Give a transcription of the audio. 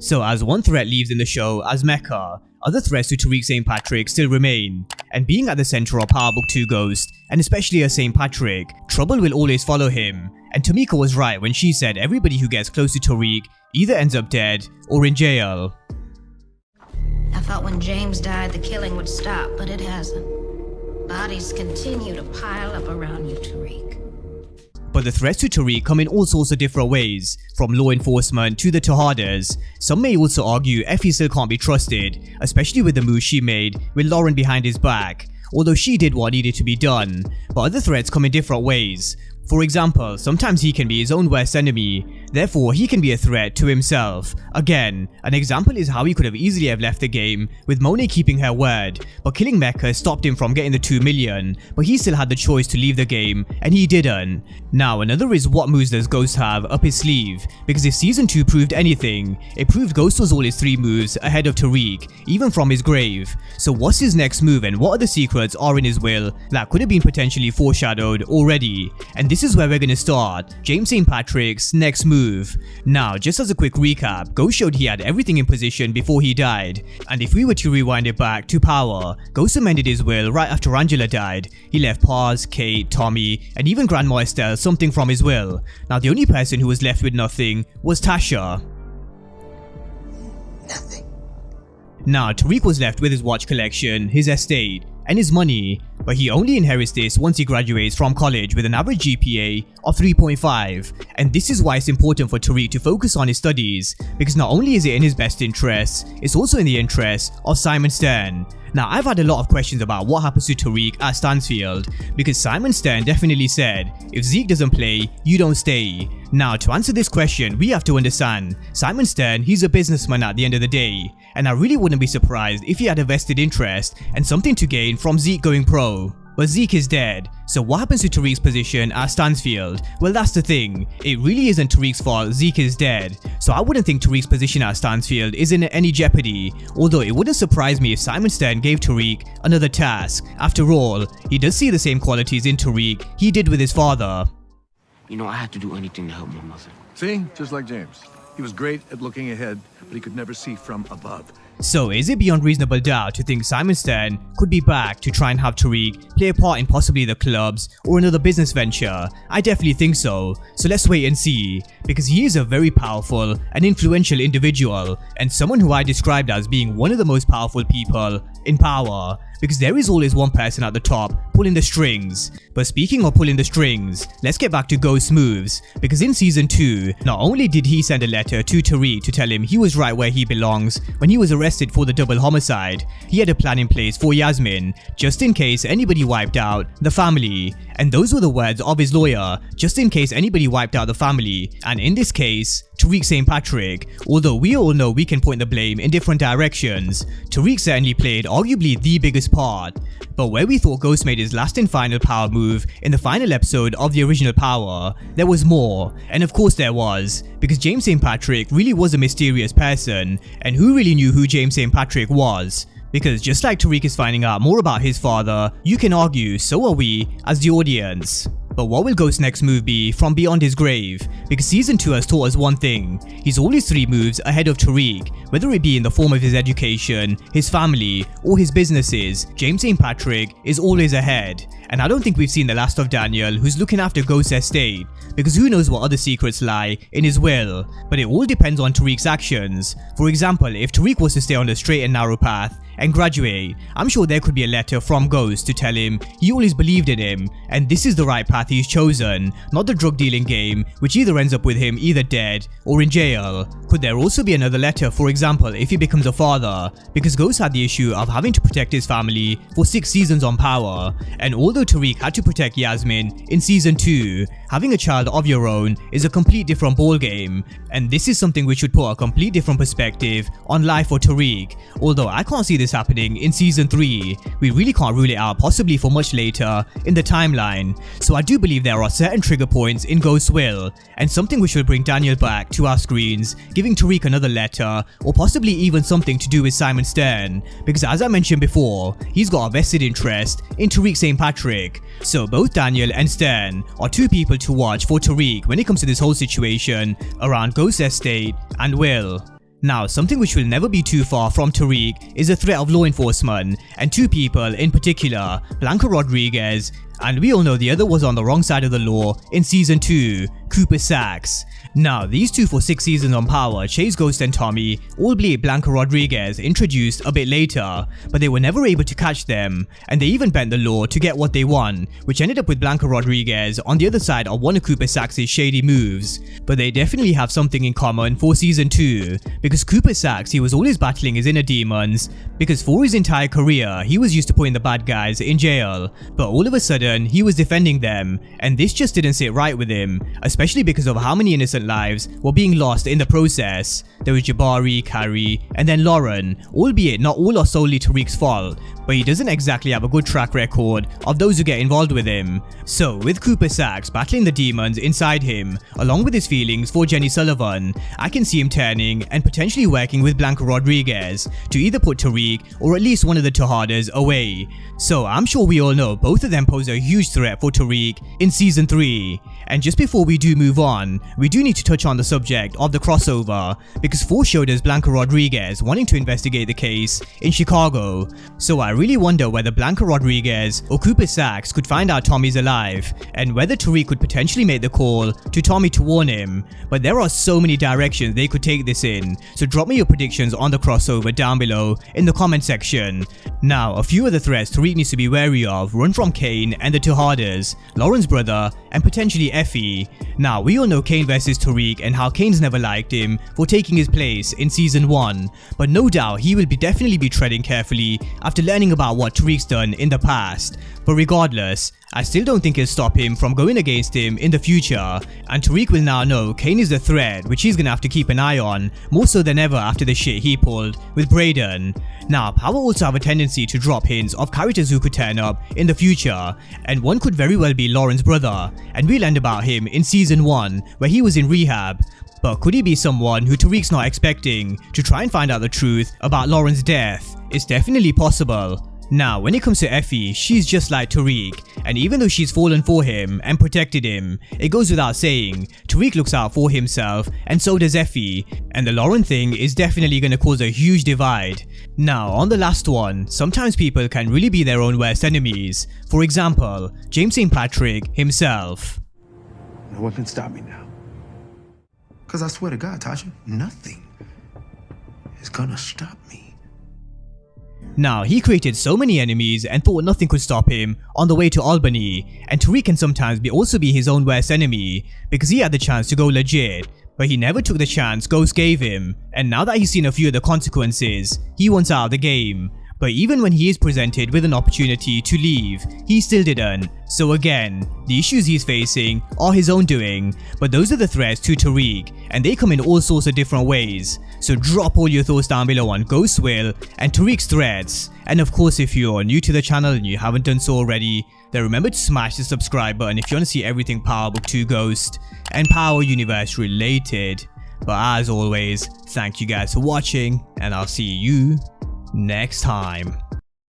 So as one threat leaves in the show as Mecca, other threats to Tariq St. Patrick still remain, and being at the center of Power Book 2 Ghost, and especially as St. Patrick, trouble will always follow him, and Tamika was right when she said everybody who gets close to Tariq either ends up dead or in jail. I thought when James died the killing would stop, but it hasn't. Bodies continue to pile up around you, Tariq. But the threats to Tariq come in all sorts of different ways, from law enforcement to the Tejadas. Some may also argue Effie still can't be trusted, especially with the move she made with Lauren behind his back, although she did what needed to be done. But other threats come in different ways. For example, sometimes he can be his own worst enemy, therefore he can be a threat to himself. Again, an example is how he could have easily have left the game with Monet keeping her word, but killing Mecca stopped him from getting the 2 million, but he still had the choice to leave the game, and he didn't. Now another is what moves does Ghost have up his sleeve, because if season 2 proved anything, it proved Ghost was all his 3 moves ahead of Tariq, even from his grave. So what's his next move and what other secrets are in his will that could have been potentially foreshadowed already? And this is where we're gonna start, James St. Patrick's next move. Now, just as a quick recap, Ghost showed he had everything in position before he died, and if we were to rewind it back to Power, Ghost amended his will right after Angela died. He left Paz, Kate, Tommy, and even Grandma Estelle something from his will. Now the only person who was left with nothing was Tasha. Nothing. Now Tariq was left with his watch collection, his estate, and his money, but he only inherits this once he graduates from college with an average GPA of 3.5, and this is why it's important for Tariq to focus on his studies, because not only is it in his best interests, it's also in the interests of Simon Stern. Now I've had a lot of questions about what happens to Tariq at Stansfield, because Simon Stern definitely said, if Zeke doesn't play, you don't stay. Now to answer this question, we have to understand, Simon Stern, he's a businessman at the end of the day, and I really wouldn't be surprised if he had a vested interest and something to gain from Zeke going pro. But Zeke is dead, so what happens to Tariq's position at Stansfield? Well, that's the thing, it really isn't Tariq's fault Zeke is dead, so I wouldn't think Tariq's position at Stansfield is in any jeopardy, although it wouldn't surprise me if Simon Stern gave Tariq another task. After all, he does see the same qualities in Tariq he did with his father. You know, I had to do anything to help my mother. See? Just like James. He was great at looking ahead, but he could never see from above. So is it beyond reasonable doubt to think Simon Stern could be back to try and have Tariq play a part in possibly the clubs or another business venture? I definitely think so let's wait and see, because he is a very powerful and influential individual, and someone who I described as being one of the most powerful people in Power, because there is always one person at the top pulling the strings. But speaking of pulling the strings, let's get back to Ghost's moves, because in season 2, not only did he send a letter to Tariq to tell him he was right where he belongs when he was arrested for the double homicide, he had a plan in place for Yasmin, just in case anybody wiped out the family. And those were the words of his lawyer, just in case anybody wiped out the family, and in this case, Tariq St. Patrick, although we all know we can point the blame in different directions. Tariq certainly played arguably the biggest part. But where we thought Ghost made his last and final power move in the final episode of the original Power, there was more, and of course there was, because James St. Patrick really was a mysterious person, and who really knew who James St. Patrick was? Because just like Tariq is finding out more about his father, you can argue so are we as the audience. But what will Ghost's next move be from beyond his grave? Because season 2 has taught us one thing, he's always 3 moves ahead of Tariq, whether it be in the form of his education, his family, or his businesses. James St. Patrick is always ahead, and I don't think we've seen the last of Daniel, who's looking after Ghost's estate, because who knows what other secrets lie in his will, but it all depends on Tariq's actions. For example, if Tariq was to stay on the straight and narrow path and graduate, I'm sure there could be a letter from Ghost to tell him he always believed in him, and this is the right path he's chosen, not the drug dealing game, which either ends up with him either dead or in jail. Could there also be another letter, for example, if he becomes a father, because Ghost had the issue of having to protect his family for 6 seasons on Power, and although Tariq had to protect Yasmin in season 2, having a child of your own is a complete different ballgame, and this is something which would put a complete different perspective on life for Tariq. Although I can't see this happening in season 3, we really can't rule it out possibly for much later in the timeline, so I do believe there are certain trigger points in Ghost's will, and something which will bring Daniel back to our screens, giving Tariq another letter, or possibly even something to do with Simon Stern, because as I mentioned before, he's got a vested interest in Tariq St. Patrick. So both Daniel and Stern are 2 people to watch for Tariq when it comes to this whole situation around Ghost's estate and will. Now, something which will never be too far from Tariq is the threat of law enforcement, and two people in particular, Blanca Rodriguez, and we all know the other was on the wrong side of the law in season 2, Cooper Saxe. Now, these two for 6 seasons on Power, Chase Ghost and Tommy, albeit Blanca Rodriguez introduced a bit later, but they were never able to catch them, and they even bent the law to get what they want, which ended up with Blanca Rodriguez on the other side of one of Cooper Saxe's shady moves. But they definitely have something in common for season 2, because Cooper Saxe, he was always battling his inner demons, because for his entire career he was used to putting the bad guys in jail, but all of a sudden he was defending them, and this just didn't sit right with him, especially because of how many innocent lives were being lost in the process. There was Jabari, Carrie, and then Lauren, albeit not all are solely Tariq's fault, but he doesn't exactly have a good track record of those who get involved with him. So with Cooper Saxe battling the demons inside him, along with his feelings for Jenny Sullivan, I can see him turning and potentially working with Blanca Rodriguez to either put Tariq or at least one of the Tejadas away. So I'm sure we all know both of them pose a huge threat for Tariq in season 3. And just before we do move on, we do need to touch on the subject of the crossover, because 4 showed us Blanca Rodriguez wanting to investigate the case in Chicago. So I really wonder whether Blanca Rodriguez or Cooper Saxe could find out Tommy's alive, and whether Tariq could potentially make the call to Tommy to warn him. But there are so many directions they could take this in, so drop me your predictions on the crossover down below in the comment section. Now, a few of the threats Tariq needs to be wary of run from Kane and the Tejadas, Lauren's brother, and potentially Effie. Now, we all know Kane versus Tariq and how Kane's never liked him for taking his place in season 1, but no doubt he will definitely be treading carefully after learning about what Tariq's done in the past. But regardless, I still don't think it'll stop him from going against him in the future, and Tariq will now know Kane is the threat which he's gonna have to keep an eye on, more so than ever after the shit he pulled with Braden. Now, Power also have a tendency to drop hints of characters who could turn up in the future, and one could very well be Lauren's brother, and we'll learn about him in season 1 where he was in rehab. But could he be someone who Tariq's not expecting to try and find out the truth about Lauren's death? It's definitely possible. Now, when it comes to Effie, she's just like Tariq, and even though she's fallen for him and protected him, it goes without saying, Tariq looks out for himself, and so does Effie, and the Lauren thing is definitely going to cause a huge divide. Now, on the last one, sometimes people can really be their own worst enemies. For example, James St. Patrick himself. No one can stop me now. Because I swear to God, Tasha, nothing is gonna stop me. Now, he created so many enemies and thought nothing could stop him on the way to Albany, and Tariq can sometimes also be his own worst enemy, because he had the chance to go legit, but he never took the chance Ghost gave him, and now that he's seen a few of the consequences, he wants out of the game. But even when he is presented with an opportunity to leave, he still didn't. So again, the issues he's facing are his own doing, but those are the threats to Tariq, and they come in all sorts of different ways. So drop all your thoughts down below on Ghost's will and Tariq's threats. And of course, if you're new to the channel and you haven't done so already, then remember to smash the subscribe button if you want to see everything Power Book 2 Ghost and Power Universe related. But as always, thank you guys for watching, and I'll see you next time.